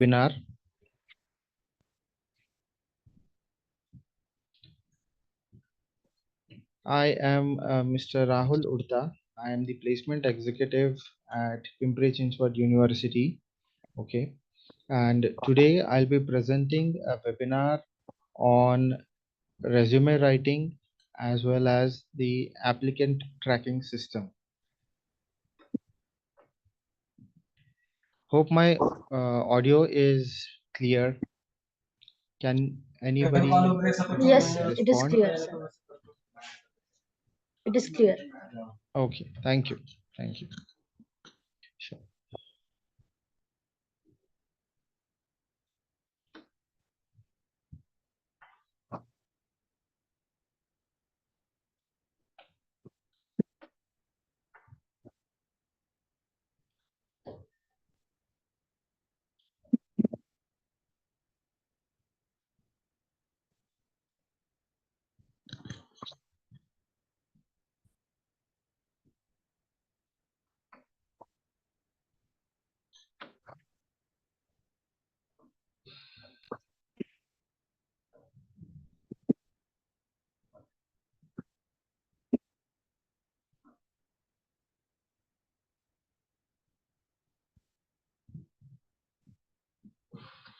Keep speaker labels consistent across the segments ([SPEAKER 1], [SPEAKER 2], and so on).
[SPEAKER 1] Webinar. I am Mr. Rahul Udata. I am the placement executive at Pimpri Chinchwad University. Okay, and today I'll be presenting a webinar on resume writing as well as the applicant tracking system. Hope my audio is clear. Can anybody
[SPEAKER 2] Yes, it is
[SPEAKER 1] respond?
[SPEAKER 2] clear, sir. It is clear.
[SPEAKER 1] Okay, thank you. Thank you. Sure.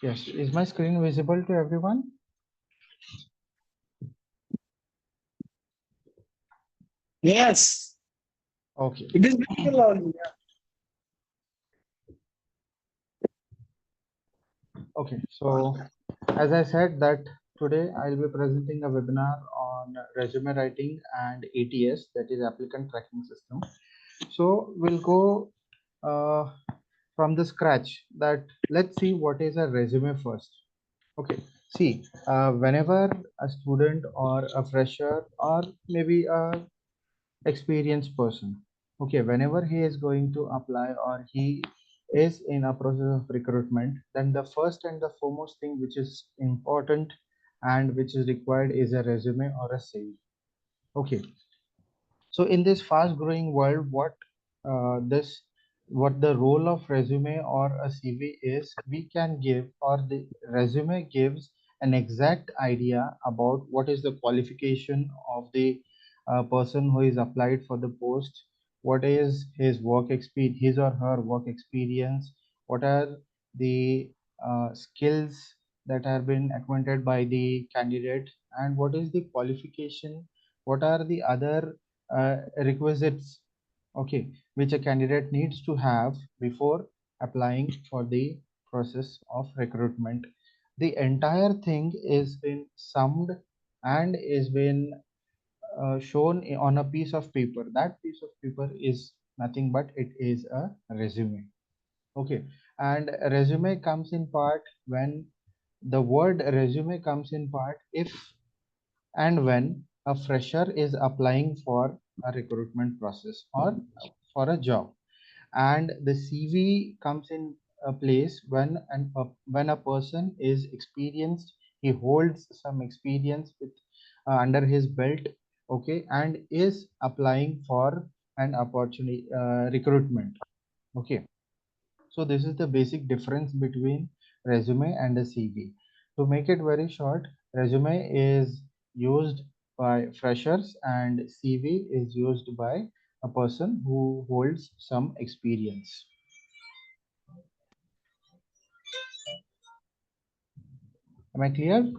[SPEAKER 1] Yes, is my screen visible to everyone?
[SPEAKER 3] Yes,
[SPEAKER 1] Okay.
[SPEAKER 3] it is visible only.
[SPEAKER 1] Okay. So as I said that today I'll be presenting a webinar on resume writing and ATS, that is applicant tracking system. So we'll go from the scratch that let's see what is a resume first. Okay. See, whenever a student or a fresher or maybe a experienced person, okay, whenever he is going to apply or he is in a process of recruitment, then the first and the foremost thing which is important and which is required is a resume or a CV. Okay, so in this fast growing world, what the role of resume or a CV is, we can give, or the resume gives an exact idea about what is the qualification of the person who is applied for the post, what is his work experience, his or her work experience, what are the skills that have been acquainted by the candidate, and what is the qualification, what are the other requisites, okay, which a candidate needs to have before applying for the process of recruitment. The entire thing is been summed and is been shown on a piece of paper. That piece of paper is nothing but it is a resume. Okay, and resume comes in part when the word resume comes in part if and when a fresher is applying for a recruitment process or for a job, and the CV comes in a place when a person is experienced, he holds some experience with under his belt, okay, and is applying for an opportunity recruitment. Okay, so this is the basic difference between resume and a CV. To make it very short, resume is used by freshers and CV is used by a person who holds some experience. Am I clear?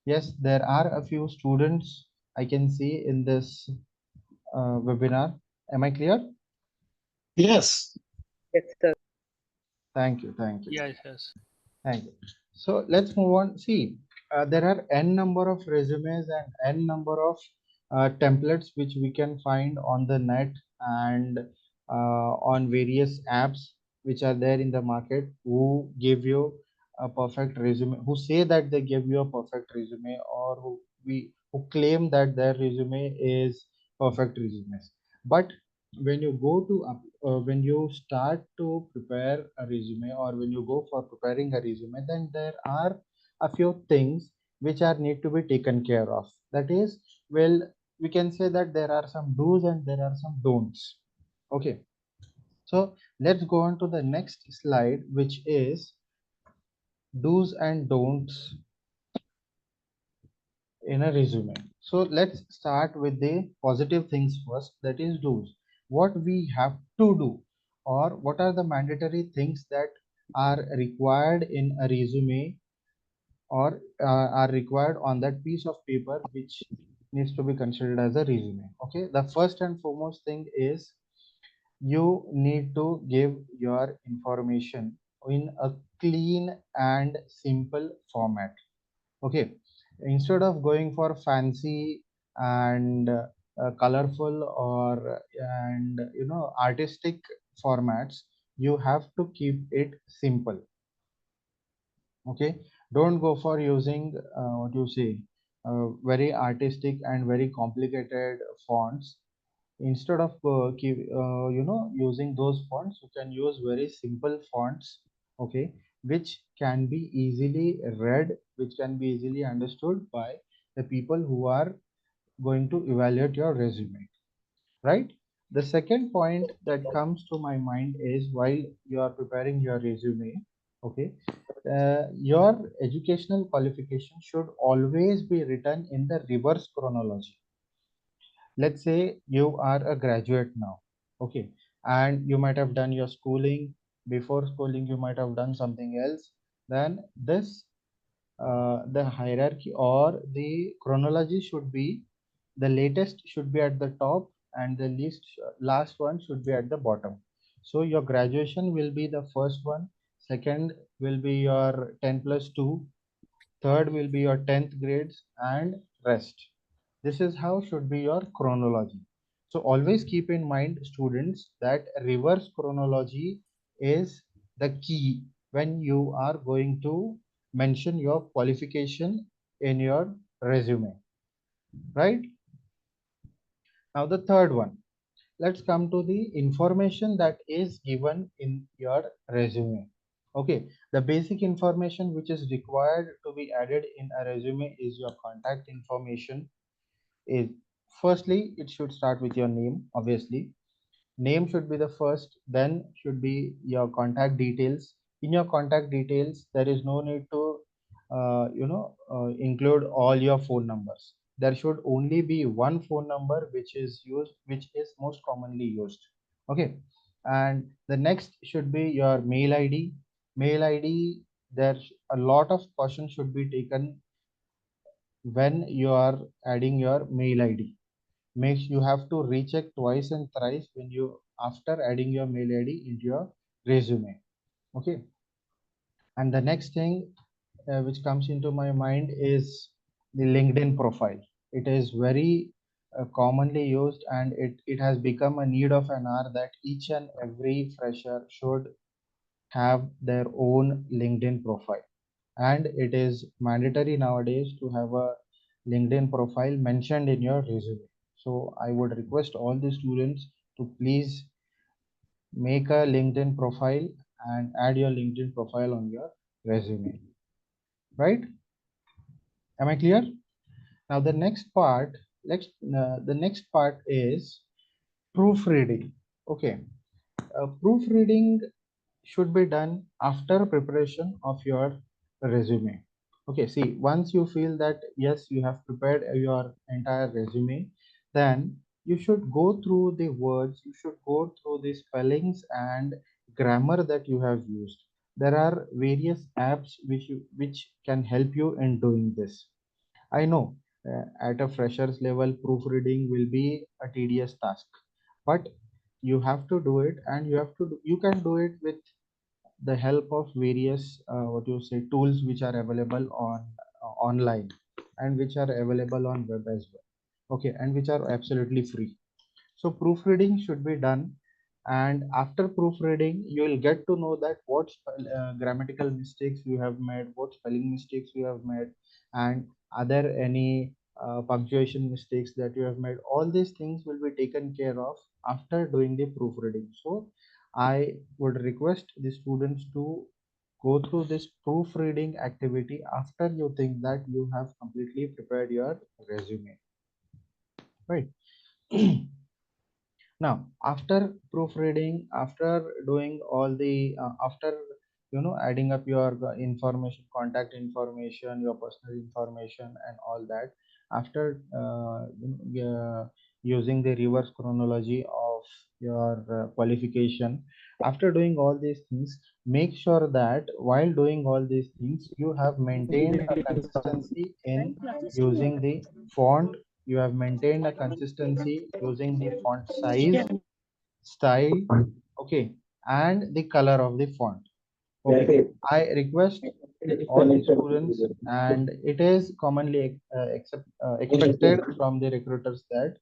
[SPEAKER 1] Yes, there are a few students I can see in this webinar. Am I clear?
[SPEAKER 3] Yes.
[SPEAKER 4] Yes, sir.
[SPEAKER 1] Thank you. Thank you.
[SPEAKER 4] Yes.
[SPEAKER 1] Thank you. So let's move on. See, there are n number of resumes and n number of templates which we can find on the net and on various apps which are there in the market, who give you a perfect resume, who say that they give you a perfect resume, or who claim that their resume is perfect resumes. But when you go to when you start to prepare a resume, or when you go for preparing a resume, then there are a few things which are need to be taken care of. That is, well, we can say that there are some do's and there are some don'ts. Okay, so Let's go on to the next slide, which is do's and don'ts in a resume. So let's start with the positive things first, that is do's. What we have to do, or what are the mandatory things that are required in a resume, or are required on that piece of paper which needs to be considered as a resume. Okay, the first and foremost thing is you need to give your information in a clean and simple format. Okay, instead of going for fancy and colorful or and artistic formats, you have to keep it simple. Okay, don't go for using what you say very artistic and very complicated fonts. Instead of using those fonts, you can use very simple fonts. Okay, which can be easily read, which can be easily understood by the people who are going to evaluate your resume, right? The second point that comes to my mind is, while you are preparing your resume, okay, your educational qualification should always be written in the reverse chronology. Let's say you are a graduate now, okay, and you might have done your schooling. Before schooling you might have done something else. Then this the hierarchy or the chronology should be, the latest should be at the top and the least last one should be at the bottom. So your graduation will be the first one, second will be your 10 plus 2, third will be your 10th grades, and rest. This is how should be your chronology. So always keep in mind, students, that reverse chronology is the key when you are going to mention your qualification in your resume, right? Now the third one, let's come to the information that is given in your resume. Okay, the basic information which is required to be added in a resume is your contact information. Is firstly, it should start with your name. Obviously, name should be the first, then should be your contact details. In your contact details, there is no need to include all your phone numbers. There should only be one phone number which is used, which is most commonly used. Okay, and the next should be your mail id. Mail id, there's a lot of caution should be taken when you are adding your mail id. Makes you have to recheck twice and thrice when you after adding your mail id into your resume. Okay, and the next thing which comes into my mind is the LinkedIn profile. It is very commonly used, and it has become a need of an hour that each and every fresher should have their own LinkedIn profile, and it is mandatory nowadays to have a LinkedIn profile mentioned in your resume. So I would request all the students to please make a LinkedIn profile and add your LinkedIn profile on your resume, right? Am I clear? Now the next part, the next part is proofreading. Okay, proofreading should be done after preparation of your resume. Okay, see, once you feel that yes, you have prepared your entire resume, then you should go through the words, you should go through the spellings and grammar that you have used. There are various apps which can help you in doing this. I know at a fresher's level, proofreading will be a tedious task, but you have to do it, and you can do it with the help of various what you say tools which are available on online, and which are available on web as well. Okay, and which are absolutely free. So proofreading should be done, and after proofreading, you will get to know that what grammatical mistakes you have made, what spelling mistakes you have made, and are there any punctuation mistakes that you have made. All these things will be taken care of after doing the proofreading. So I would request the students to go through this proofreading activity after you think that you have completely prepared your resume, right? Now, after proofreading, after doing all the, after adding up your information, contact information, your personal information, and all that, after using the reverse chronology of your qualification, after doing all these things, make sure that while doing all these things, you have maintained a consistency in using the font. You have maintained a consistency using the font size, style, okay, and the color of the font. Okay, I request all the students, and it is commonly expected from the recruiters that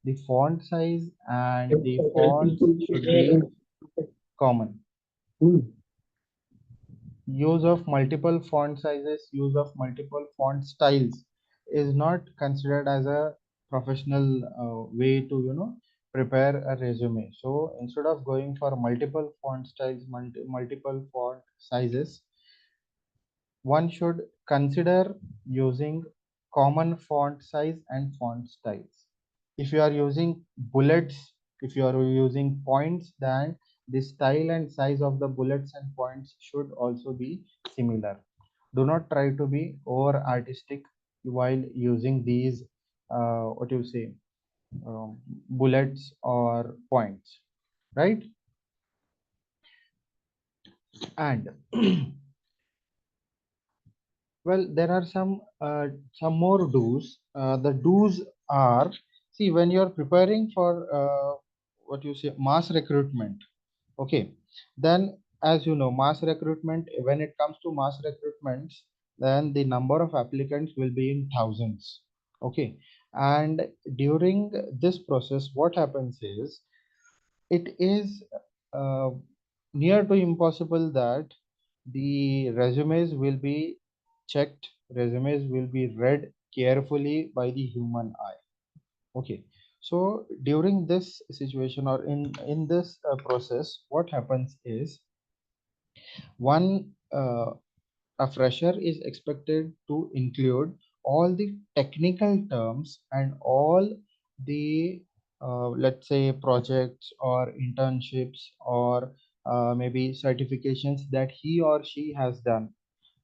[SPEAKER 1] the font size and the fonts should be common. Use of multiple font sizes, use of multiple font styles is not considered as a professional way to prepare a resume. So instead of going for multiple font styles, multiple font sizes, one should consider using common font size and font styles. If you are using bullets, if you are using points, then the style and size of the bullets and points should also be similar. Do not try to be over artistic while using these what you say bullets or points, right? And well, there are some more do's. The do's are, see, when you're preparing for what you say mass recruitment, okay, then as you know, mass recruitment, when it comes to mass recruitments, then the number of applicants will be in thousands. Okay, and during this process, what happens is it is uh, near to impossible that the resumes will be checked, resumes will be read carefully by the human eye. Okay, so during this situation or in this process, what happens is one a fresher is expected to include all the technical terms and all the let's say projects or internships or maybe certifications that he or she has done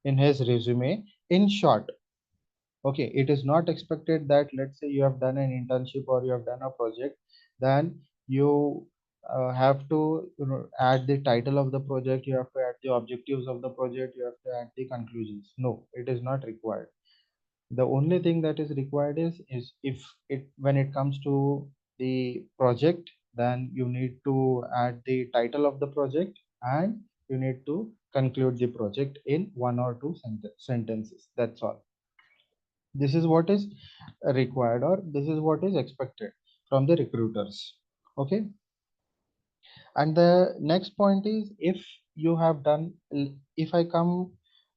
[SPEAKER 1] in his resume in short. Okay, it is not expected that let's say you have done an internship or you have done a project, then you have to add the title of the project, you have to add the objectives of the project, you have to add the conclusions. No, it is not required. The only thing that is required is if it when it comes to the project, then you need to add the title of the project and you need to conclude the project in one or two sentences. That's all. This is what is required or this is what is expected from the recruiters. Okay, and the next point is, if you have done, if I come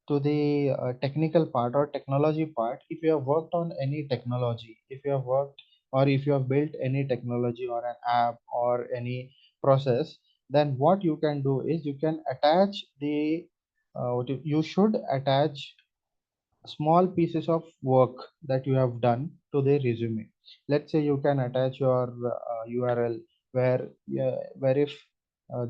[SPEAKER 1] to the technical part or technology part, if you have worked on any technology, if you have worked or if you have built any technology or an app or any process, then what you can do is you can attach the you should attach small pieces of work that you have done to the resume. Let's say you can attach your URL where where if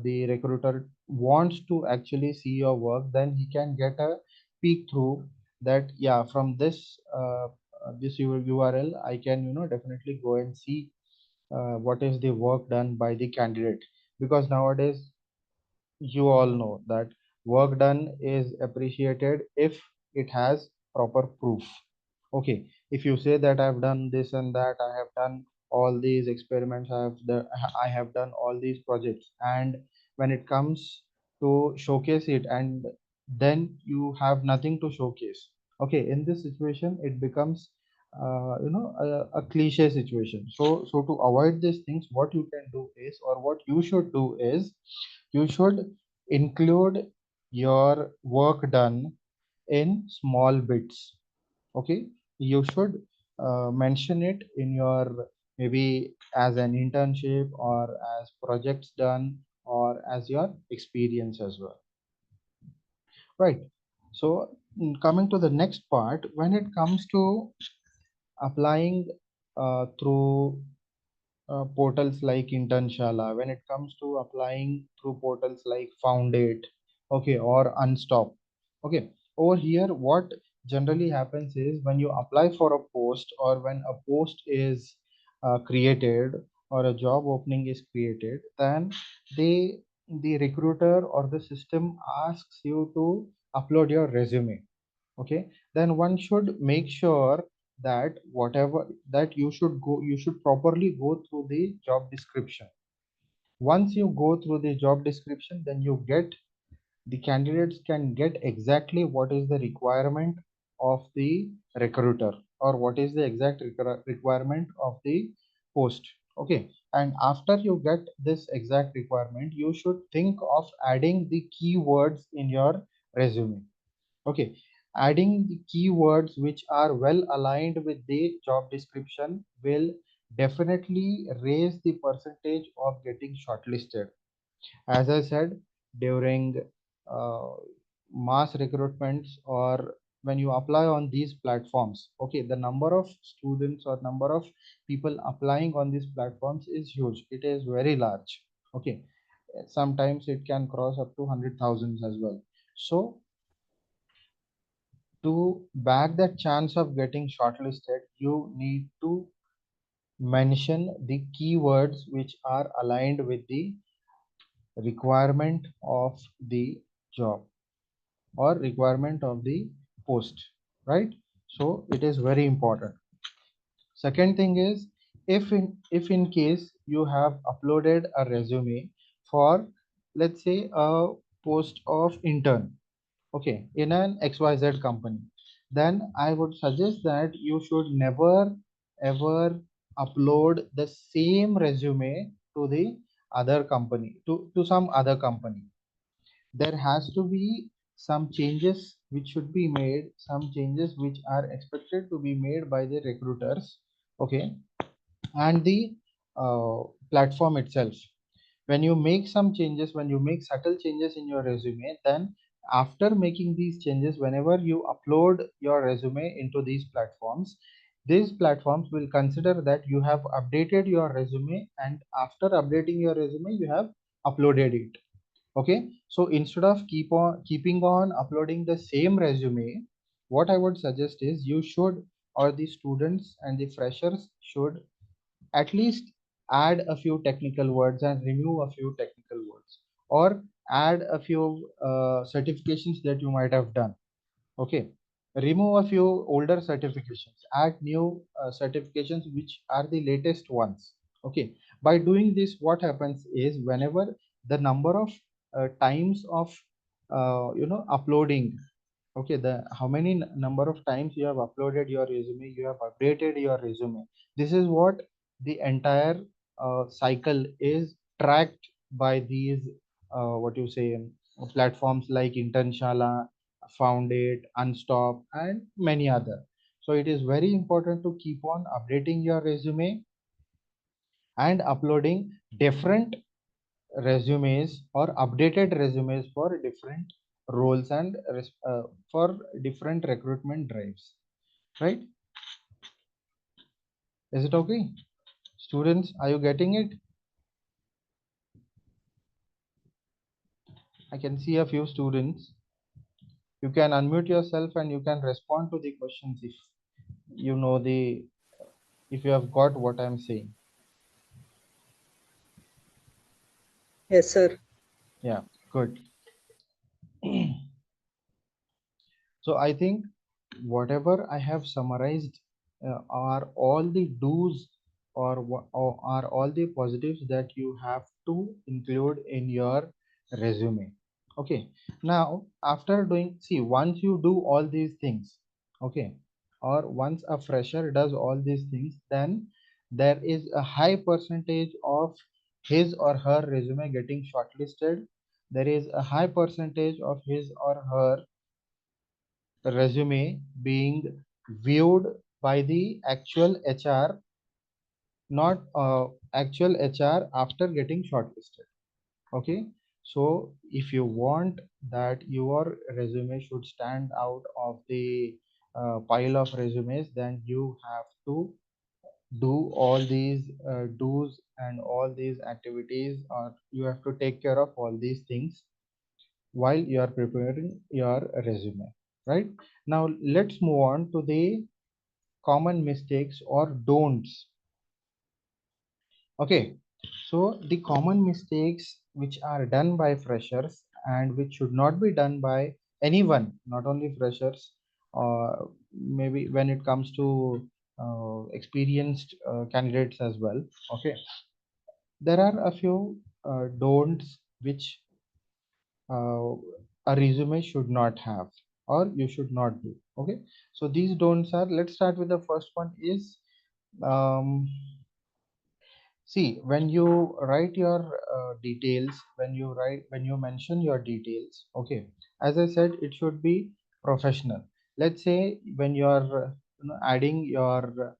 [SPEAKER 1] the recruiter wants to actually see your work, then he can get a peek through that. Yeah, from this URL, I can definitely go and see what is the work done by the candidate, because nowadays you all know that work done is appreciated if it has proper proof. Okay, if you say that I've done this and that, I have done all these experiments, I have done all these projects, and when it comes to showcase it, and then you have nothing to showcase. Okay, in this situation it becomes a cliche situation. So to avoid these things, what you can do is, or what you should do is, you should include your work done in small bits. Okay, you should mention it in your, maybe as an internship or as projects done or as your experience as well, right? So coming to the next part, when it comes to applying through portals like Internshala, when it comes to applying through portals like Foundate, okay, or Unstop, okay. Over here, what generally happens is when you apply for a post or when a post is created or a job opening is created, then they the recruiter or the system asks you to upload your resume, okay. Then one should make sure that whatever that you should properly go through the job description. Once you go through the job description, then you get the candidates can get exactly what is the requirement of the recruiter or what is the exact requirement of the post, okay. And after you get this exact requirement, you should think of adding the keywords in your resume, okay. Adding the keywords which are well aligned with the job description will definitely raise the percentage of getting shortlisted. As I said, during uh, mass recruitments or when you apply on these platforms, okay, the number of students or number of people applying on these platforms is huge. It is very large, okay. Sometimes it can cross up to 100,000 as well. So to back that chance of getting shortlisted, you need to mention the keywords which are aligned with the requirement of the job or requirement of the post, right? So it is very important. Second thing is, if in case you have uploaded a resume for, let's say, a post of intern, okay, in an XYZ company, then I would suggest that you should never ever upload the same resume to the other company, to some other company. There has to be some changes which should be made, some changes which are expected to be made by the recruiters, okay, and the platform itself. When you make some changes, when you make subtle changes in your resume, then after making these changes, whenever you upload your resume into these platforms will consider that you have updated your resume, and after updating your resume you have uploaded it, okay. So instead of keeping on uploading the same resume, what I would suggest is you should, or the students and the freshers should, at least add a few technical words and remove a few technical words, or add a few certifications that you might have done, okay. Remove a few older certifications, add new certifications which are the latest ones, okay. By doing this, what happens is whenever the number of times of uploading, okay, the how many number of times you have uploaded your resume, you have updated your resume, this is what the entire cycle is tracked by these what you say platforms like Internshala, Foundate, Unstop, and many other. So it is very important to keep on updating your resume and uploading different resumes or updated resumes for different roles and for different recruitment drives, right? Is it okay? Students, are you getting it? I can see a few students. You can unmute yourself and you can respond to the questions if you know the if you have got what I'm saying.
[SPEAKER 4] Yes, sir.
[SPEAKER 1] Yeah, good. So I think whatever I have summarized are all the do's or are all the positives that you have to include in your resume. Okay. Now, after doing, see, once you do all these things, okay, or once a fresher does all these things, then there is a high percentage of his or her resume getting shortlisted. There is a high percentage of his or her resume being viewed by the actual HR, not actual HR after getting shortlisted. Okay. So if you want that your resume should stand out of the pile of resumes, then you have to do all these do's and all these activities, or you have to take care of all these things while you are preparing your resume, right? Now let's move on to the common mistakes or don'ts. Okay, so the common mistakes which are done by freshers and which should not be done by anyone, not only freshers, maybe when it comes to experienced candidates as well. Okay, there are a few don'ts which uh, a resume should not have or you should not do. Okay, so these don'ts are, let's start with the first one is um, see, when you write your details, when you mention your details, okay, as I said, it should be professional. Let's say when you are adding your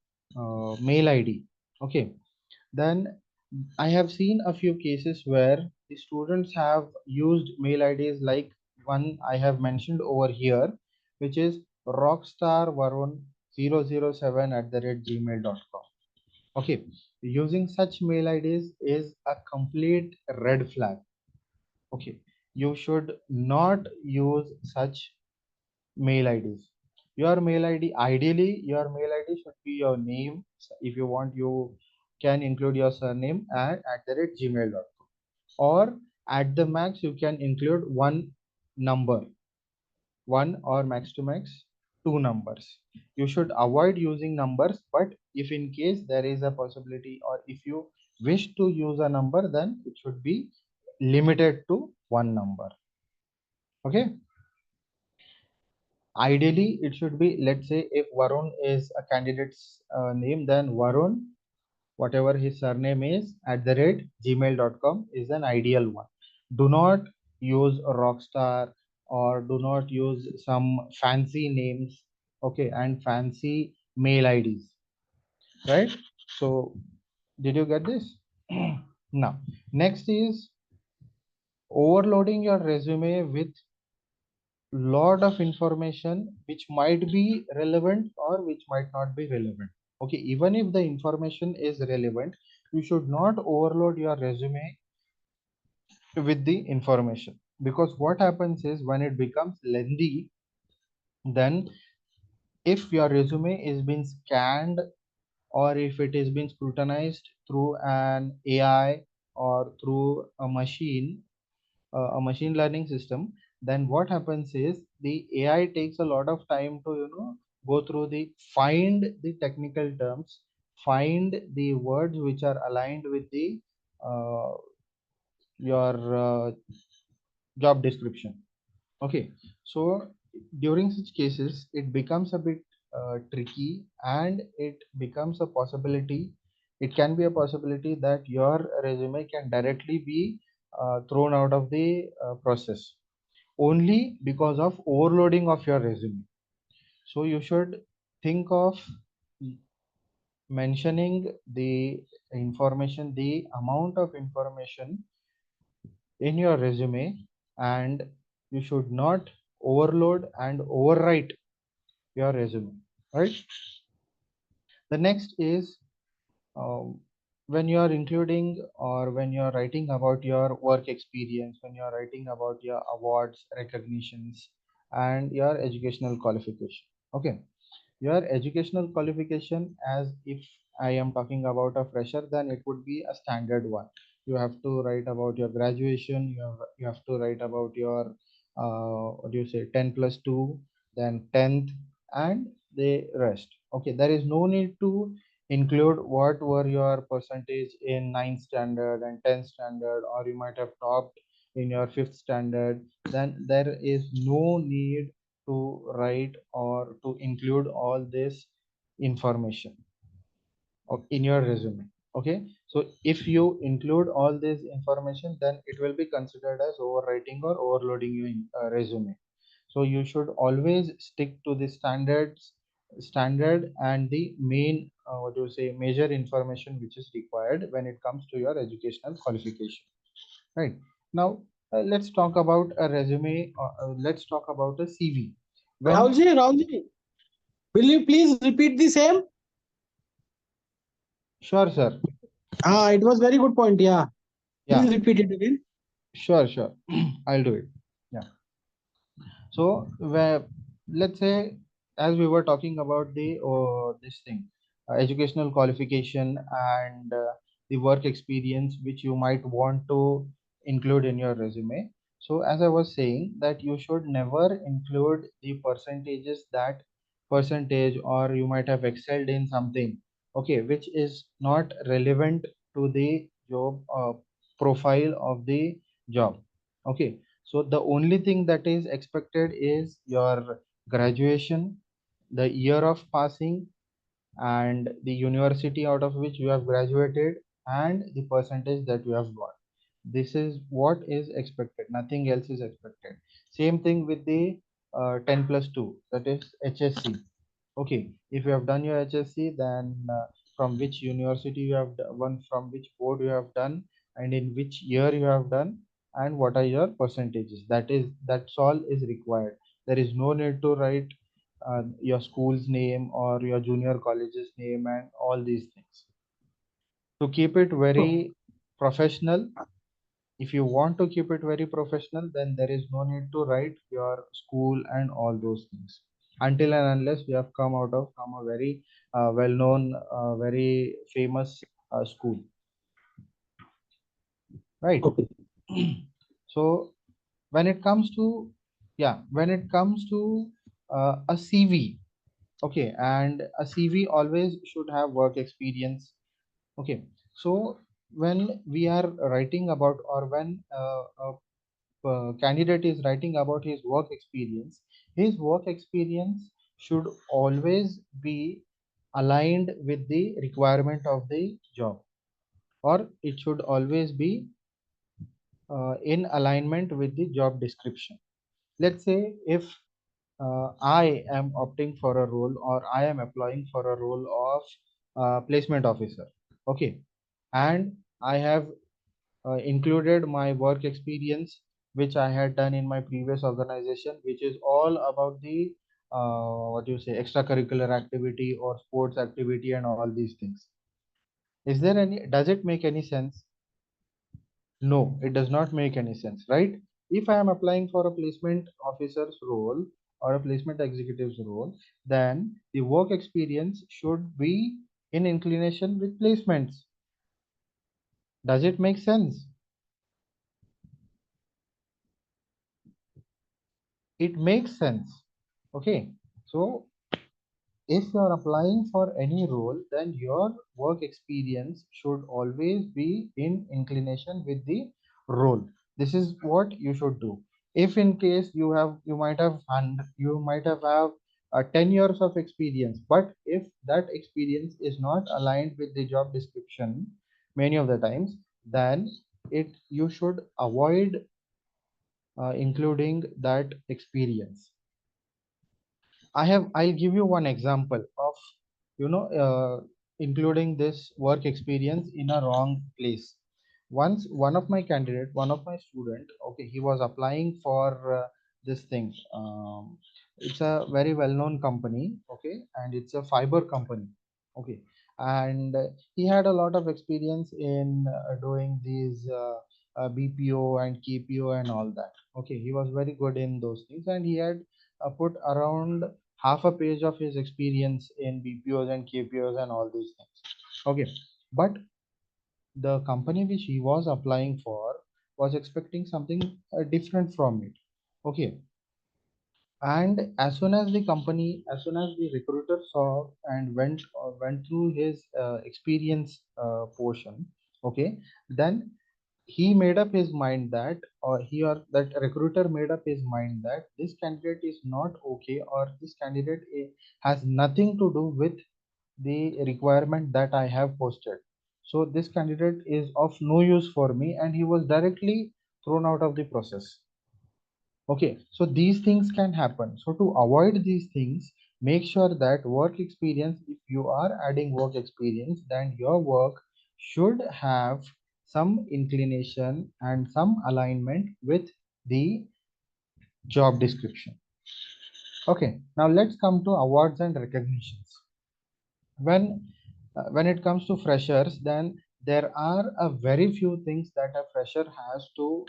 [SPEAKER 1] mail ID, okay, then I have seen a few cases where the students have used mail IDs like one I have mentioned over here, which is rockstarvarun007@gmail.com. Okay, using such mail IDs is a complete red flag. Okay, you should not use such mail IDs. Your mail ID, ideally, your mail ID should be your name. So if you want, you can include your surname at the rate gmail.com, or at the max, you can include one number, one or max to max two numbers. You should avoid using numbers, but if in case there is a possibility or if you wish to use a number, then it should be limited to one number. Okay, ideally it should be, let's say if Varun is a candidate's name, then Varun, whatever his surname is, at the rate gmail.com is an ideal one. Do not use a rockstar or do not use some fancy names, okay, and fancy mail IDs, right? So did you get this? Now next is overloading your resume with lot of information which might be relevant or which might not be relevant. Okay, even if the information is relevant, you should not overload your resume with the information, because what happens is when it becomes lengthy, then if your resume is being scanned or if it is being scrutinized through an AI or through a machine learning system, then what happens is the AI takes a lot of time to go through the find the technical terms, find the words which are aligned with the uh, your job description. Okay, so during such cases, it becomes a bit tricky, and it becomes a possibility. It can be a possibility that your resume can directly be thrown out of the process only because of overloading of your resume. So you should think of mentioning the information, the amount of information in your resume, and you should not overload and overwrite your resume, right? The next is um, when you are including or when you are writing about your work experience, when you are writing about your awards, recognitions, and your educational qualification. Okay, your educational qualification, as if I am talking about a fresher, then it would be a standard one. You have to write about your graduation, you have to write about your what do you say, 10 plus 2, then 10th, and the rest. Okay, there is no need to include what were your percentage in 9th standard and 10th standard, or you might have topped in your 5th standard. Then there is no need to write or to include all this information in your resume. Okay, so if you include all this information, then it will be considered as overwriting or overloading your resume. So you should always stick to the standard and the main what do you say, major information which is required when it comes to your educational qualification, right? Now let's talk about a resume, let's talk about a CV. When
[SPEAKER 3] Rahulji, will you please repeat the same?
[SPEAKER 1] Sure, sir.
[SPEAKER 3] It was very good point. Yeah.
[SPEAKER 1] Yeah,
[SPEAKER 3] Please repeat it again.
[SPEAKER 1] sure. I'll do it. Yeah. So, where, let's say, as we were talking about the this thing, educational qualification and the work experience which you might want to include in your resume. So, as I was saying, that you should never include the percentages, that percentage, or you might have excelled in something, okay, which is not relevant to the job profile of the job. Okay, so the only thing that is expected is your graduation, the year of passing, and the university out of which you have graduated, and the percentage that you have got. This is what is expected. Nothing else is expected. Same thing with the 10 plus 2, that is HSC. Okay, if you have done your HSC, then from which university you have one, from which board you have done, and in which year you have done, and what are your percentages. That's all is required. There is no need to write your school's name or your junior college's name and all these things. To keep it very professional, if you want to keep it very professional, then there is no need to write your school and all those things, until and unless you have come out of from a very well-known, very famous school, right?
[SPEAKER 3] Okay.
[SPEAKER 1] So when it comes to, yeah, when it comes to a CV, okay, and a CV always should have work experience. Okay, so when we are writing about, or when candidate is writing about his work experience should always be aligned with the requirement of the job, or it should always be in alignment with the job description. Let's say if I am opting for a role, or I am applying for a role of placement officer, okay, and I have included my work experience which I had done in my previous organization, which is all about the what do you say, extracurricular activity or sports activity and all these things. Is there any, does it make any sense? No, it does not make any sense, right? If I am applying for a placement officer's role or a placement executive's role, then the work experience should be in inclination with placements. Does it make sense? It makes sense. Okay, so if you are applying for any role, then your work experience should always be in inclination with the role. This is what you should do. If in case you might have you might have 10 years of experience, but if that experience is not aligned with the job description many of the times, then it you should avoid including that experience. I'll give you one example of, including this work experience in a wrong place. Once one of my student, okay, he was applying for this thing. It's a very well-known company, okay, and it's a fiber company, okay, and he had a lot of experience in doing these BPO and KPO and all that. Okay, he was very good in those things, and he had put around half a page of his experience in BPOs and KPOs and all these things. Okay, but the company which he was applying for was expecting something different from it. Okay, and as soon as the recruiter saw and went through his experience portion, okay, then he made up his mind that, or he or that recruiter made up his mind that this candidate is not okay, or this candidate has nothing to do with the requirement that I have posted. So this candidate is of no use for me, and he was directly thrown out of the process. Okay, so these things can happen. So to avoid these things, make sure that work experience, if you are adding work experience, then your work should have some inclination and some alignment with the job description. Okay, now let's come to awards and recognitions. When When it comes to freshers, then there are a very few things that a fresher has to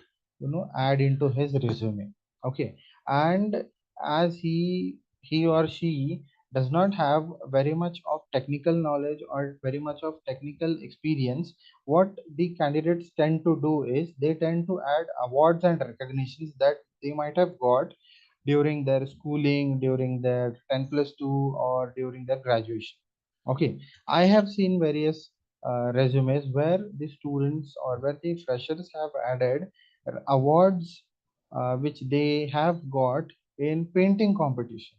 [SPEAKER 1] add into his resume. Okay. And as he or she does not have very much of technical knowledge or very much of technical experience, what the candidates tend to do is they tend to add awards and recognitions that they might have got during their schooling, during their 10 plus 2, or during their graduation. Okay. I have seen various resumes where the students or where the freshers have added awards which they have got in painting competition,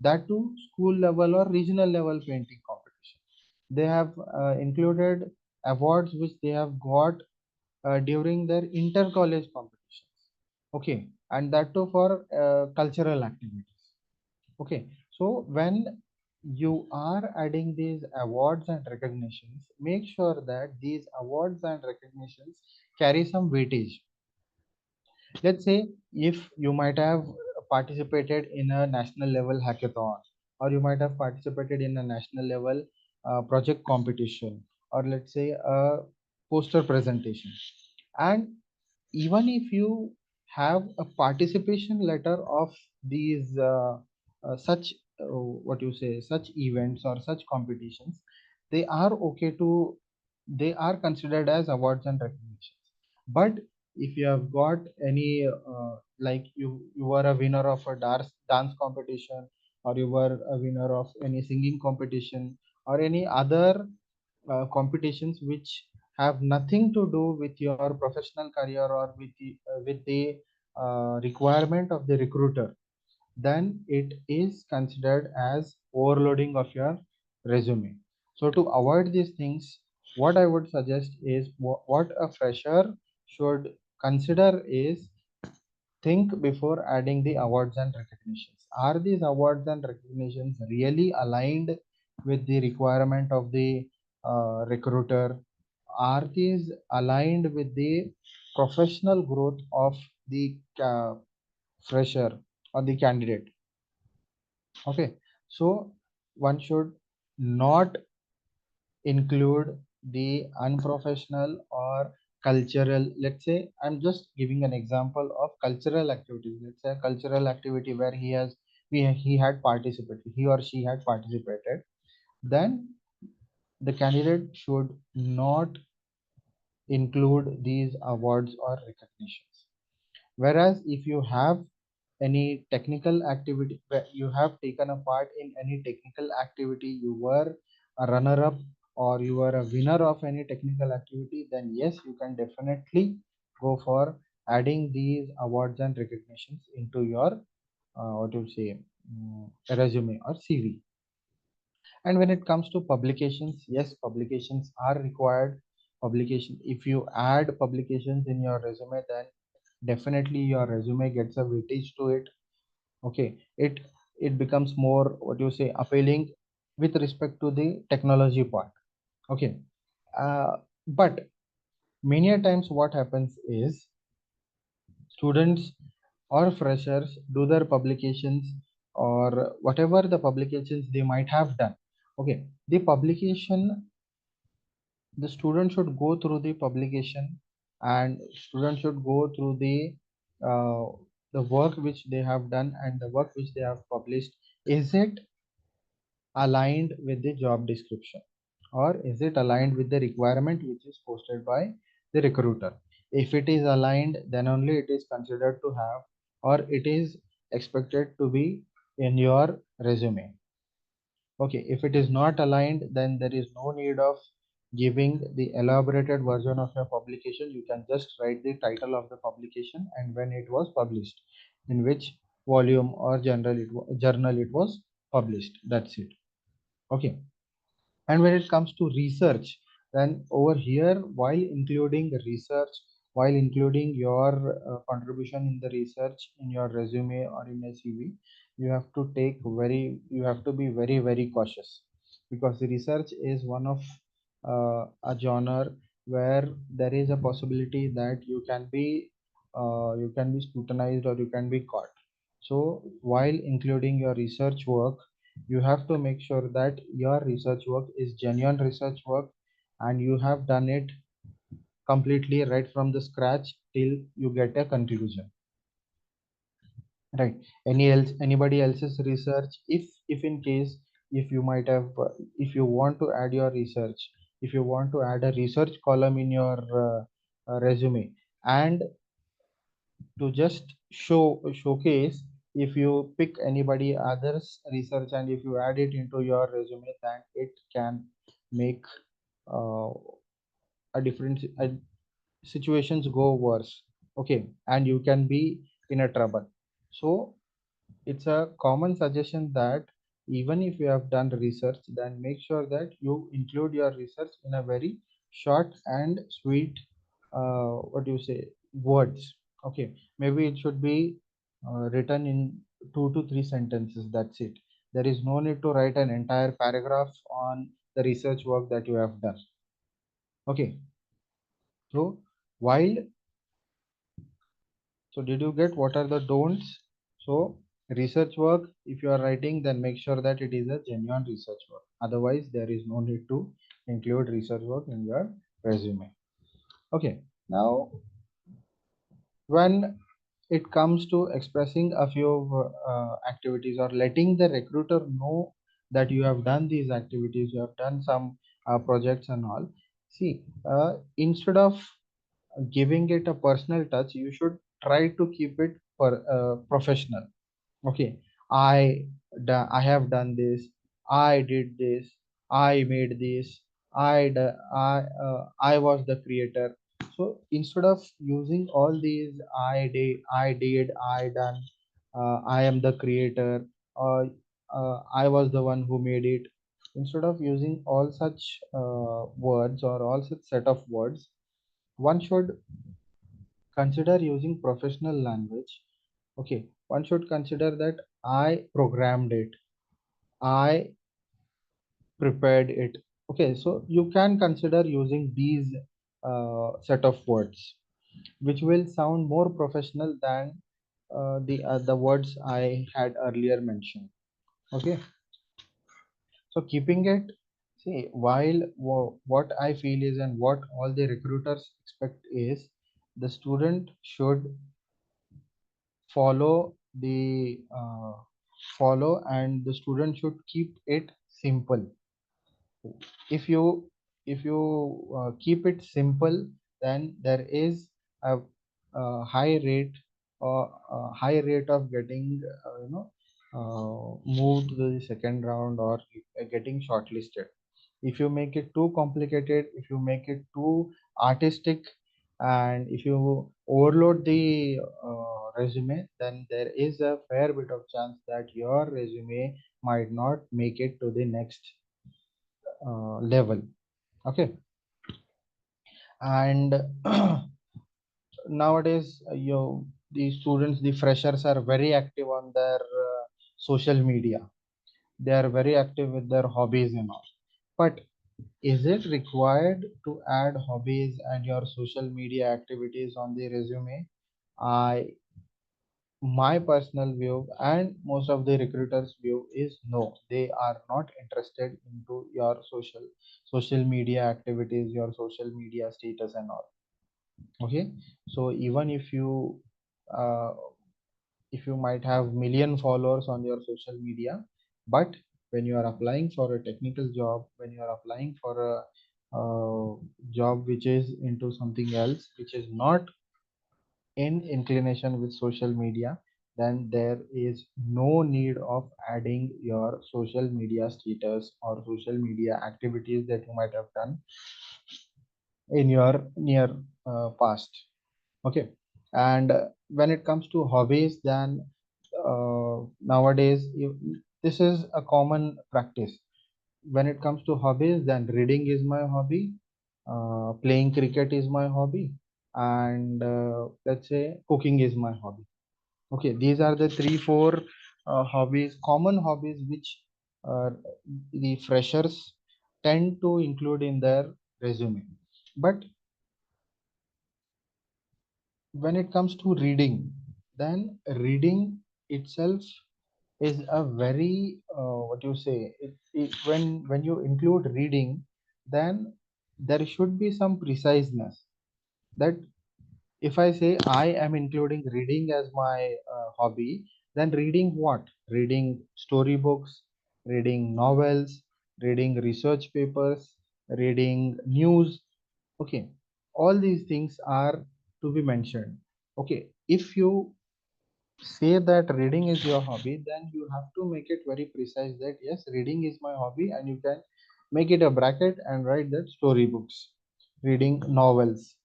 [SPEAKER 1] that to school level or regional level painting competition. They have included awards which they have got during their inter college competitions. Okay. And that too for cultural activities. Okay. So when you are adding these awards and recognitions, make sure that these awards and recognitions carry some weightage. Let's say if you might have participated in a national level hackathon, or you might have participated in a national level project competition, or let's say a poster presentation, and even if you have a participation letter of these such what you say such events or such competitions, they are okay to they are considered as awards and recognitions. But if you have got any like you were a winner of a dance competition, or you were a winner of any singing competition, or any other competitions which have nothing to do with your professional career or with the requirement of the recruiter, then it is considered as overloading of your resume. So to avoid these things, what I would suggest is what a fresher should consider is think before adding the awards and recognitions. Are these awards and recognitions really aligned with the requirement of the recruiter? Are these aligned with the professional growth of the fresher or the candidate? Okay. So one should not include the unprofessional or cultural. Let's say I'm just giving an example of cultural activities. Let's say a cultural activity where he had participated, he or she had participated, then the candidate should not include these awards or recognitions. Whereas if you have any technical activity, where you have taken a part in any technical activity, you were a runner up or you were a winner of any technical activity, then yes, you can definitely go for adding these awards and recognitions into your what you say resume or CV. And when it comes to publications, yes, publications are required. Publication, if you add publications in your resume, then definitely your resume gets a weightage to it. Okay. It becomes more what you say appealing with respect to the technology part. Okay. But many a times what happens is students or freshers do their publications or whatever the publications they might have done. Okay. The publication, the student should go through the publication, and student should go through uh, the work which they have done and the work which they have published. Is it aligned with the job description, or is it aligned with the requirement which is posted by the recruiter? If it is aligned, then only it is considered to have, or it is expected to be in your resume. Okay. If it is not aligned, then there is no need of giving the elaborated version of your publication. You can just write the title of the publication and when it was published, in which volume or journal it was published. That's it. Okay. And when it comes to research, then over here, while including research, while including your contribution in the research in your resume or in a CV, you have to be very, very cautious, because the research is one of a genre where there is a possibility that you can be scrutinized or you can be caught. So while including your research work, You have to make sure that your research work is genuine research work and you have done it completely right from the scratch till you get a conclusion, right? Anybody else's research, if in case, if you might have if you want to add your research, if you want to add a research column in your resume, and to just showcase, if you pick anybody others research and if you add it into your resume, then it can make uh, a different situations go worse. Okay, and you can be in a trouble. So it's a common suggestion that even if you have done research, then make sure that you include your research in a very short and sweet what do you say, words. Okay, maybe it should be written in 2 to 3 sentences, that's it. There is no need to write an entire paragraph on the research work that you have done. Okay, so while, so did you get what are the don'ts? So research work, if you are writing, then make sure that it is a genuine research work. Otherwise, there is no need to include research work in your resume. Okay. Now, when it comes to expressing a few activities or letting the recruiter know that you have done these activities, you have done some projects and all. See, instead of giving it a personal touch, you should try to keep it professional. Okay, I have done this, I did this, I made this, I was the creator. So instead of using all these I done, I am the creator, or I was the one who made it, instead of using all such words or all such set of words, one should consider using professional language. Okay, one should consider that I programmed it, I prepared it. Okay, so you can consider using these set of words, which will sound more professional than the words I had earlier mentioned. Okay, so keeping it, see, while what I feel is, and what all the recruiters expect is, the student should follow the follow, and the student should keep it simple. If you keep it simple, then there is a high rate, or a high rate of getting moved to the second round, or getting shortlisted. If you make it too complicated, if you make it too artistic, and if you overload the resume, then there is a fair bit of chance that your resume might not make it to the next level. Okay, and nowadays the students, the freshers, are very active on their social media. They are very active with their hobbies and all. But is it required to add hobbies and your social media activities on the resume? I My personal view and most of the recruiters view is no, they are not interested into your social media activities, your social media status and all. Okay, so even uh, if you might have million followers on your social media, but when you are applying for a technical job, when you are applying for a job which is into something else, which is not in inclination with social media, then there is no need of adding your social media status or social media activities that you might have done in your near past. Okay, and when it comes to hobbies, then nowadays this is a common practice. When it comes to hobbies, then reading is my hobby, playing cricket is my hobby, and let's say cooking is my hobby. Okay, these are the 3 4 hobbies, common hobbies, which uh, the freshers tend to include in their resume. But when it comes to reading, then reading itself is a very what you say when you include reading, then there should be some preciseness, that if I say I am including reading as my hobby, then reading what? Reading storybooks, reading novels, reading research papers, reading news. Okay, all these things are to be mentioned. Okay, if you say that reading is your hobby, then you have to make it very precise that yes, reading is my hobby, and you can make it a bracket and write that storybooks, reading novels,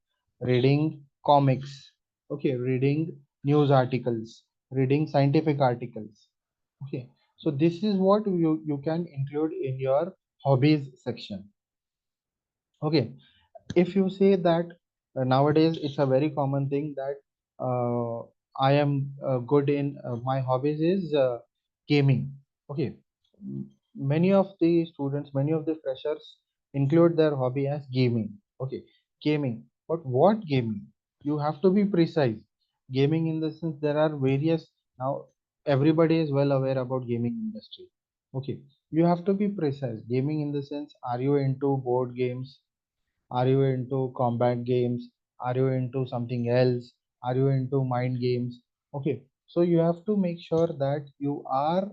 [SPEAKER 1] reading comics, okay, reading news articles, reading scientific articles. Okay, so this is what you can include in your hobbies section. Okay, if you say that nowadays it's a very common thing that I am good in my hobbies is gaming. Okay, M- many of the students, many of the freshers include their hobby as gaming. Okay, gaming, but what gaming? You have to be precise. Gaming in the sense there are various, now everybody is well aware about gaming industry. Okay, you have to be precise. Gaming in the sense, are you into board games? Are you into combat games? Are you into something else? Are you into mind games? Okay, so you have to make sure that you are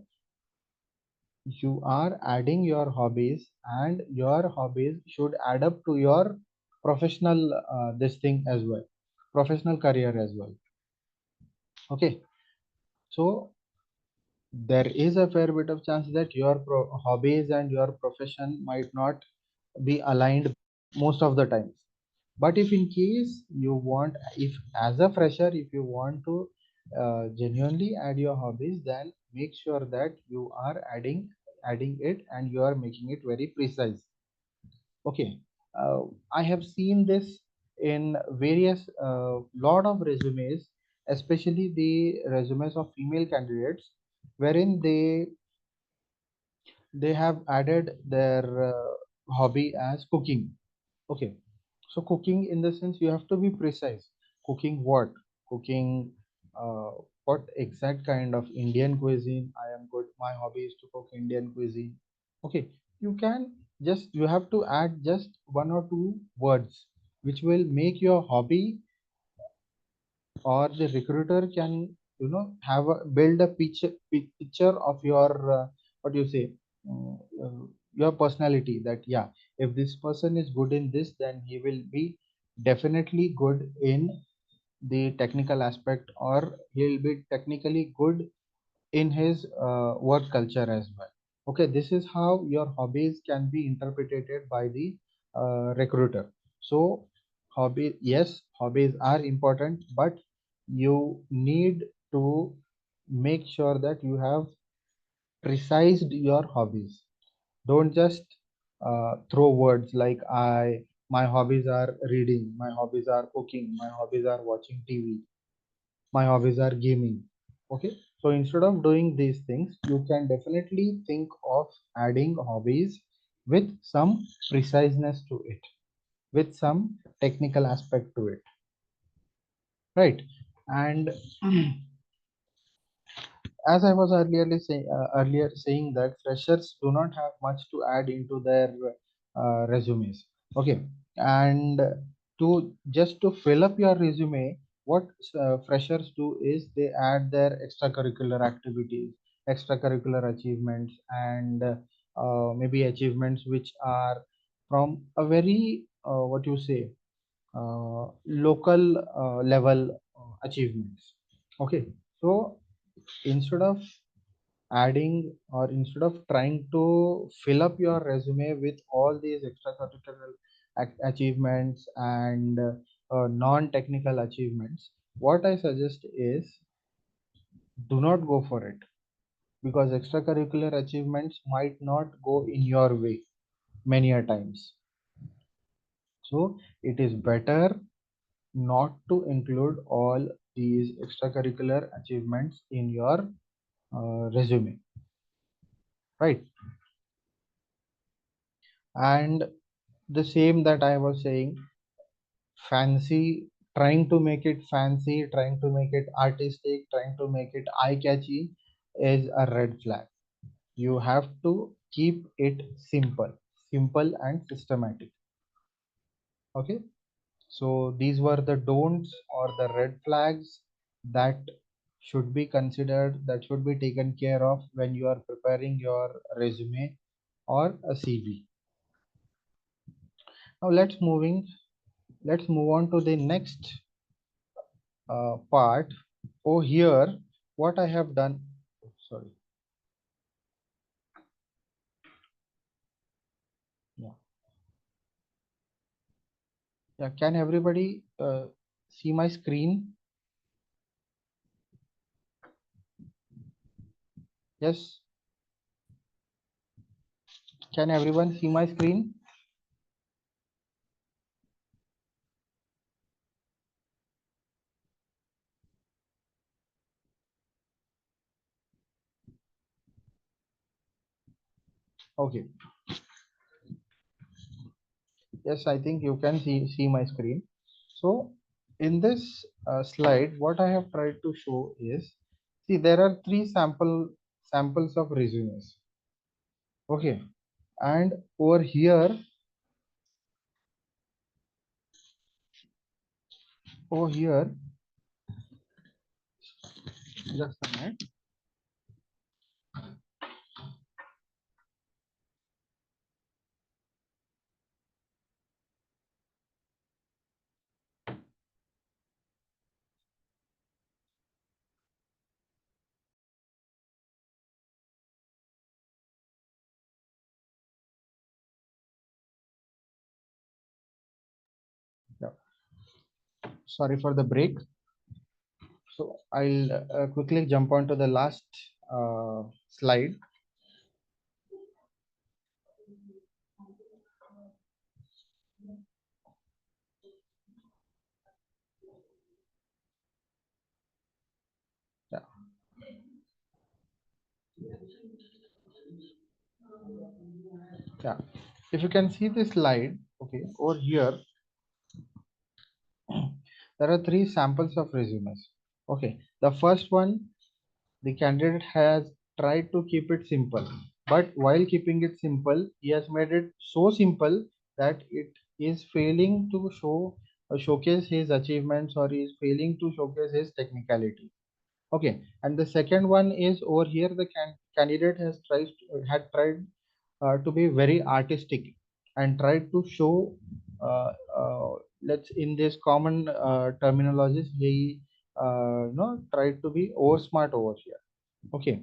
[SPEAKER 1] adding your hobbies, and your hobbies should add up to your professional this thing as well, professional career as well. Okay, so there is a fair bit of chance that your hobbies and your profession might not be aligned most of the times. But if in case you want, if as a fresher, if you want to genuinely add your hobbies, then make sure that you are adding it, and you are making it very precise. Okay, I have seen this in various lot of resumes, especially the resumes of female candidates, wherein they have added their hobby as cooking. Okay, so cooking in the sense, you have to be precise. Cooking what? Cooking uh, what exact kind of Indian cuisine I am good. My hobby is to cook Indian cuisine. Okay, you can just, you have to add just one or two words which will make your hobby, or the recruiter can have build a picture of your what do you say, mm, your personality, that yeah, if this person is good in this, then he will be definitely good in the technical aspect, or he'll be technically good in his work culture as well. Okay, this is how your hobbies can be interpreted by the recruiter. So, hobby, yes, hobbies are important, but you need to make sure that you have precised your hobbies. Don't just throw words like my hobbies are reading, my hobbies are cooking, my hobbies are watching TV, my hobbies are gaming. Okay, so instead of doing these things, you can definitely think of adding hobbies with some preciseness to it, with some technical aspect to it, right? And as I was earlier saying that freshers do not have much to add into their resumes. Okay, and to fill up your resume, what freshers do is they add their extracurricular activities, extracurricular achievements, and maybe achievements which are from a very what you say local level achievements. Okay, so instead of adding, or instead of trying to fill up your resume with all these extracurricular achievements and non-technical achievements, what I suggest is do not go for it, because extracurricular achievements might not go in your way many a times. So it is better not to include all these extracurricular achievements in your resume, right? And the same that I was saying, fancy, trying to make it fancy, trying to make it artistic, trying to make it eye catchy, is a red flag. You have to keep it simple and systematic. Okay, so these were the don'ts or the red flags that should be considered, that should be taken care of when you are preparing your resume or a CV. Now let's move on to the next part. Oh, here what I have done. Sorry. Yeah. Yeah. Can everybody see my screen? Yes. Can everyone see my screen? Okay. Yes, I think you can see my screen. So in this slide, what I have tried to show is, see, there are three samples of resumes. Okay. And over here, just a minute. Yeah. Sorry for the break. So I'll quickly jump on to the last slide. Yeah. Yeah. If you can see this slide, okay, over here, there are three samples of resumes. Okay. The first one, the candidate has tried to keep it simple, but while keeping it simple, he has made it so simple that it is failing to showcase his achievements, or is failing to showcase his technicality. Okay, and the second one is over here, the candidate had tried to be very artistic and tried to show, let's, in this common terminologies, he tried to be over smart over here. Okay,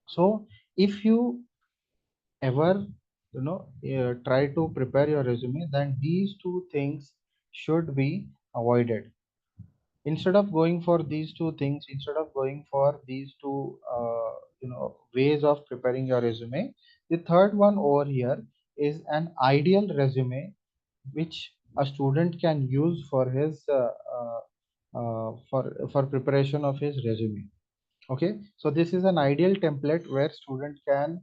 [SPEAKER 1] so if you ever try to prepare your resume, then these two things should be avoided. Instead of going for these two things, instead of going for these two ways of preparing your resume, the third one over here is an ideal resume which a student can use for his for preparation of his resume. Okay, so this is an ideal template where student can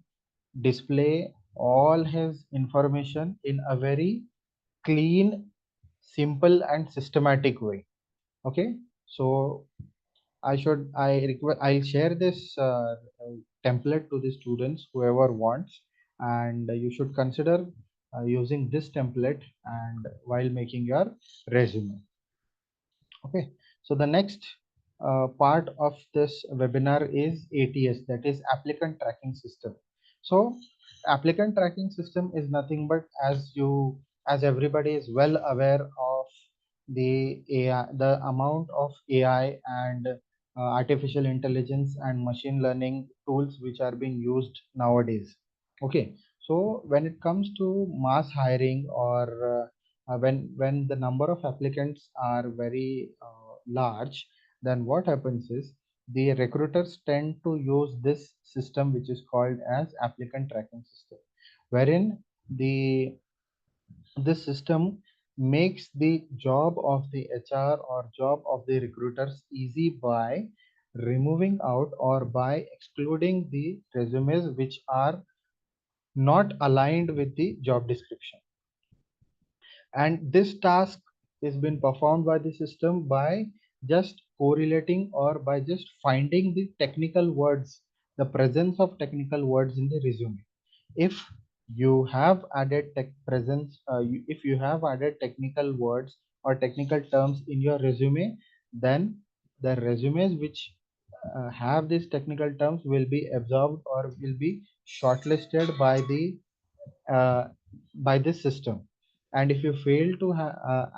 [SPEAKER 1] display all his information in a very clean, simple and systematic way. Okay, so I'll share this template to the students, whoever wants, and you should consider using this template and while making your resume. Okay, so the next part of this webinar is ATS, that is Applicant Tracking System. So Applicant Tracking System is nothing but, as everybody is well aware of, the AI, the amount of AI and artificial intelligence and machine learning tools which are being used nowadays. Okay, so when it comes to mass hiring, or when the number of applicants are very large, then what happens is the recruiters tend to use this system which is called as applicant tracking system, wherein the this system makes the job of the HR or job of the recruiters easy by removing out or by excluding the resumes which are not aligned with the job description. And this task is been performed by the system by just correlating or by just finding the technical words the presence of technical words in the resume. If you have added if you have added technical words or technical terms in your resume, then the resumes which have these technical terms will be absorbed or will be shortlisted uh, by this system. And if you fail to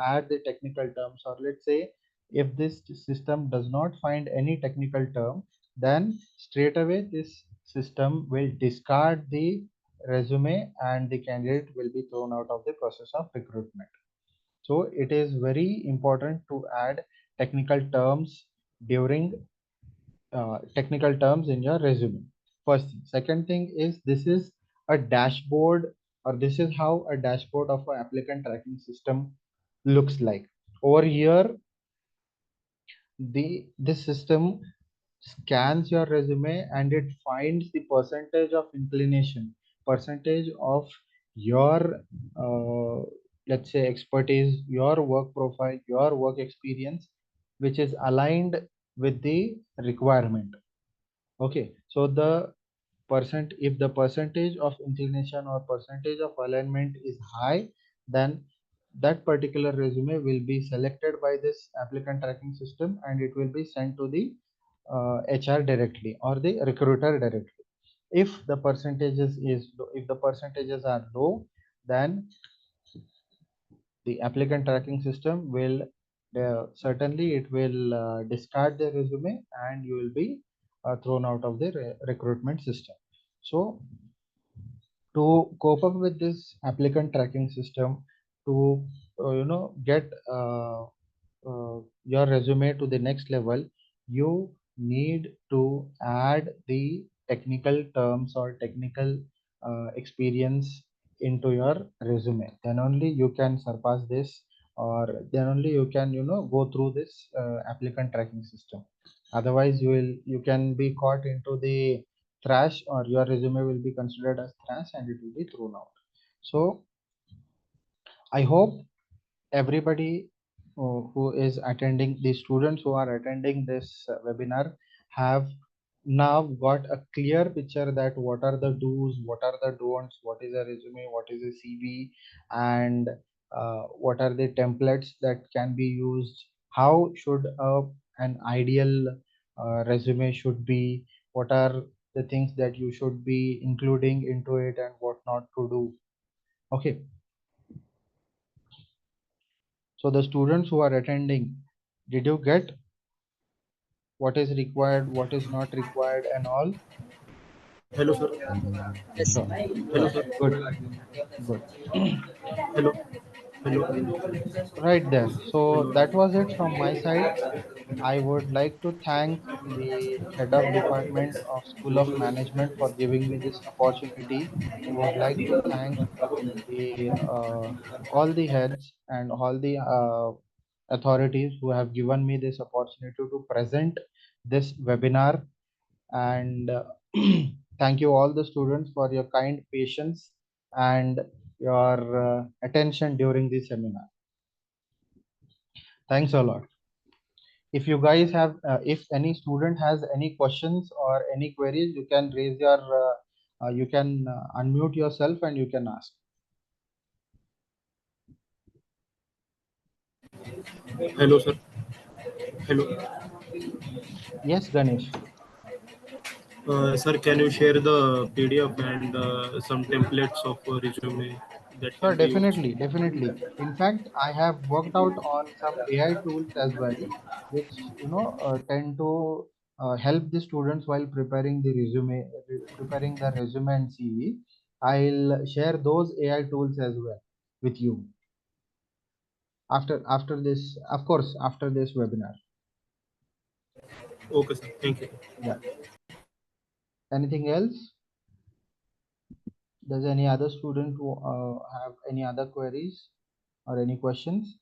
[SPEAKER 1] add the technical terms, or let's say if this system does not find any technical term, then straight away this system will discard the resume and the candidate will be thrown out of the process of recruitment. So it is very important to add technical terms during technical terms in your resume. First thing. Second thing is, this is a dashboard, or this is how a dashboard of an applicant tracking system looks like. Over here, this system scans your resume and it finds the percentage of inclination, percentage of your uh, let's say expertise, your work profile, your work experience, which is aligned with the requirement. Okay, so if the percentage of inclination or percentage of alignment is high, then that particular resume will be selected by this applicant tracking system and it will be sent to the HR directly or the recruiter directly. If the percentages are low, then the applicant tracking system will certainly it will discard the resume and you will be thrown out of the recruitment system. So to cope up with this applicant tracking system, to get your resume to the next level, you need to add the technical terms or technical experience into your resume. Then only you can surpass this, or then only you can go through this applicant tracking system. Otherwise you can be caught into the trash, or your resume will be considered as trash and it will be thrown out. So I hope everybody who is attending, the students who are attending this webinar, have now got a clear picture that what are the do's, what are the don'ts, what is a resume, what is a CV, and what are the templates that can be used, how should an ideal resume should be, what are the things that you should be including into it and what not to do. Okay, so the students who are attending, did you get what is required, what is not required and all?
[SPEAKER 5] Hello, sir.
[SPEAKER 4] Yes.
[SPEAKER 1] Sure.
[SPEAKER 5] Hello, sir.
[SPEAKER 1] Good. Good.
[SPEAKER 5] Hello. Hello.
[SPEAKER 1] Right there. So
[SPEAKER 5] Hello.
[SPEAKER 1] that was it from my side. I would like to thank the head of department of School of Management for giving me this opportunity. I would like to thank the all the heads and all the authorities who have given me this opportunity to present this webinar. And thank you all the students for your kind patience and your attention during this seminar. Thanks a lot. If you guys have if any student has any questions or any queries, you can raise your you can unmute yourself and you can ask.
[SPEAKER 5] Hello, sir. Hello.
[SPEAKER 1] Yes, Ganesh.
[SPEAKER 5] Sir, can you share the PDF and some templates of resume that
[SPEAKER 1] Sure,
[SPEAKER 5] can be used?
[SPEAKER 1] definitely. In fact, I have worked out on some AI tools as well, which tend to help the students while preparing the resume and CV. I'll share those AI tools as well with you after this, of course, after this webinar.
[SPEAKER 5] Okay, sir. Thank you.
[SPEAKER 1] Yeah. Anything else? Does any other student who have any other queries or any questions?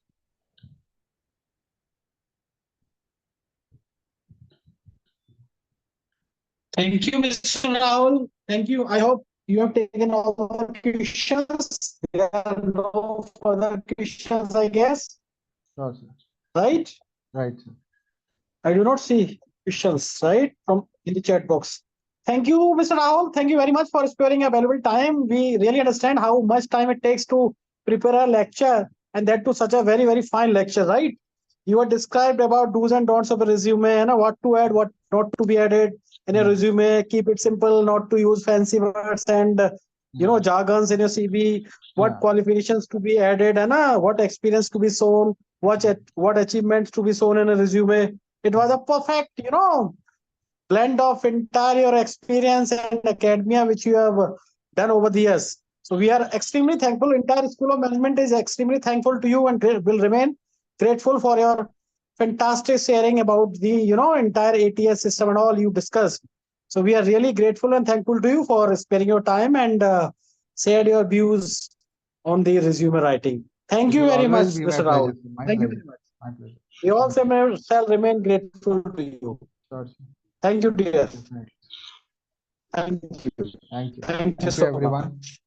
[SPEAKER 3] Thank you, Mr. Rahul. Thank you. I hope you have taken all the questions. There are no further questions, I guess.
[SPEAKER 1] Sure, sir.
[SPEAKER 3] Right?
[SPEAKER 1] Right, sir.
[SPEAKER 3] I do not see questions, right? From in the chat box. Thank you, Mr. Rahul. Thank you very much for sparing your valuable time. We really understand how much time it takes to prepare a lecture, and that to such a very, very fine lecture, right? You were described about do's and don'ts of a resume, and what to add, what not to be added in a resume. Keep it simple, not to use fancy words and jargons in your CV. What qualifications to be added, and what experience to be shown, what achievements to be shown in a resume. It was a perfect, blend of entire your experience and academia which you have done over the years. So we are extremely thankful. Entire School of Management is extremely thankful to you and will remain grateful for your fantastic sharing about the entire ATS system and all you discussed. So we are really grateful and thankful to you for sparing your time and shared your views on the resume writing. Thank you very much, Mr. Rahul. Thank you very much.
[SPEAKER 1] My pleasure.
[SPEAKER 3] We also shall remain grateful to you.
[SPEAKER 1] Sure, sir.
[SPEAKER 3] Thank you, dear.
[SPEAKER 1] Definitely.
[SPEAKER 3] Thank you.
[SPEAKER 1] Thank you.
[SPEAKER 3] Thank you
[SPEAKER 1] Thank you,
[SPEAKER 3] so
[SPEAKER 1] everyone.
[SPEAKER 3] much.